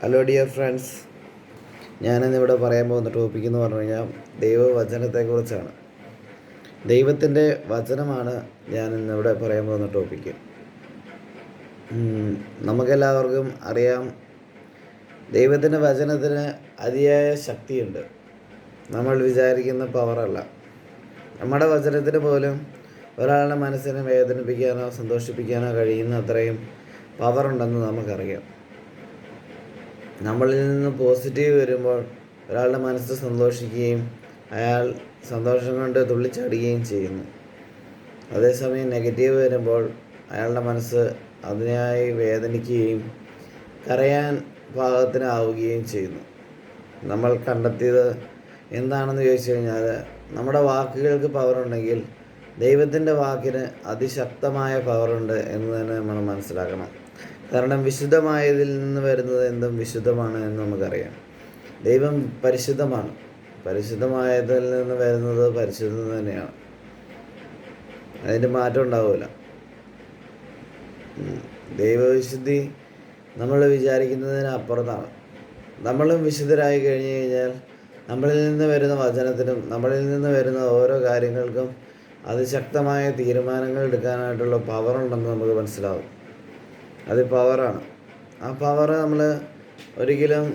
Hello dear friends, ഞാനിന്നിവിടെ പറയാൻ പോകുന്ന ടോപ്പിക് എന്ന് പറഞ്ഞു കഴിഞ്ഞാൽ ദൈവവചനത്തെക്കുറിച്ചാണ്. ദൈവത്തിൻ്റെ വചനമാണ് ഞാനിന്നിവിടെ പറയാൻ പോകുന്ന ടോപ്പിക്ക്. നമുക്കെല്ലാവർക്കും അറിയാം, ദൈവത്തിൻ്റെ വചനത്തിന് അതിയായ ശക്തിയുണ്ട്. നമ്മൾ വിചാരിക്കുന്ന പവറല്ല. നമ്മുടെ വചനത്തിന് പോലും ഒരാളുടെ മനസ്സിനെ വേദനിപ്പിക്കാനോ സന്തോഷിപ്പിക്കാനോ കഴിയുന്ന അത്രയും പവറുണ്ടെന്ന് നമുക്കറിയാം. നമ്മളിൽ നിന്ന് പോസിറ്റീവ് വരുമ്പോൾ ഒരാളുടെ മനസ്സ് സന്തോഷിക്കുകയും അയാൾ സന്തോഷം കൊണ്ട് തുള്ളിച്ചാടുകയും ചെയ്യുന്നു. അതേസമയം നെഗറ്റീവ് വരുമ്പോൾ അയാളുടെ മനസ്സ് അതിനായി വേദനിക്കുകയും കരയാൻ പാകത്തിനാവുകയും ചെയ്യുന്നു. നമ്മൾ കണ്ടെത്തിയത് എന്താണെന്ന് ചോദിച്ചു കഴിഞ്ഞാൽ, നമ്മുടെ വാക്കുകൾക്ക് പവറുണ്ടെങ്കിൽ ദൈവത്തിൻ്റെ വാക്കിന് അതിശക്തമായ പവറുണ്ട് എന്ന് തന്നെ നമ്മൾ മനസ്സിലാക്കണം. കാരണം വിശുദ്ധമായതിൽ നിന്ന് വരുന്നത് എന്തും വിശുദ്ധമാണ് എന്ന് നമുക്കറിയാം. ദൈവം പരിശുദ്ധമാണ്. പരിശുദ്ധമായതിൽ നിന്ന് വരുന്നത് പരിശുദ്ധം തന്നെയാണ്. അതിൻ്റെ മാറ്റം ഉണ്ടാവില്ല. ദൈവവിശുദ്ധി നമ്മൾ വിചാരിക്കുന്നതിന് അപ്പുറത്താണ്. നമ്മളും വിശുദ്ധരായി കഴിഞ്ഞു കഴിഞ്ഞാൽ നമ്മളിൽ നിന്ന് വരുന്ന വചനത്തിനും നമ്മളിൽ നിന്ന് വരുന്ന ഓരോ കാര്യങ്ങൾക്കും അതിശക്തമായ തീരുമാനങ്ങൾ എടുക്കാനായിട്ടുള്ള പവറുണ്ടെന്ന് നമുക്ക് മനസ്സിലാവും. അത് പവറാണ്. ആ പവർ നമ്മൾ ഒരിക്കലും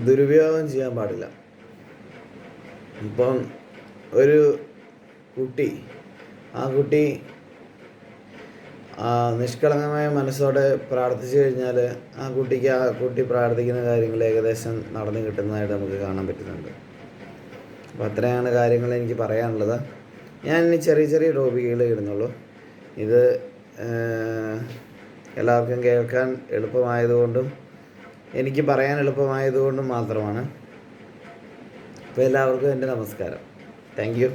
ദുരുപയോഗം ചെയ്യാൻ പാടില്ല. ഇപ്പം ഒരു കുട്ടി നിഷ്കളങ്കമായ മനസ്സോടെ പ്രാർത്ഥിച്ചു കഴിഞ്ഞാൽ ആ കുട്ടി പ്രാർത്ഥിക്കുന്ന കാര്യങ്ങൾ ഏകദേശം നടന്നു കിട്ടുന്നതായിട്ട് നമുക്ക് കാണാൻ പറ്റുന്നുണ്ട്. അപ്പോൾ അത്രയാണ് കാര്യങ്ങൾ എനിക്ക് പറയാനുള്ളത്. ഞാൻ ഇനി ചെറിയ ചെറിയ ടോപ്പിക്കുകൾ ഇടുന്നുള്ളൂ. ഇത് എല്ലാവർക്കും കേൾക്കാൻ എളുപ്പമായതുകൊണ്ടും എനിക്ക് പറയാൻ എളുപ്പമായതുകൊണ്ടും മാത്രമാണ്. അപ്പോൾ എല്ലാവർക്കും എൻ്റെ നമസ്കാരം. Thank you.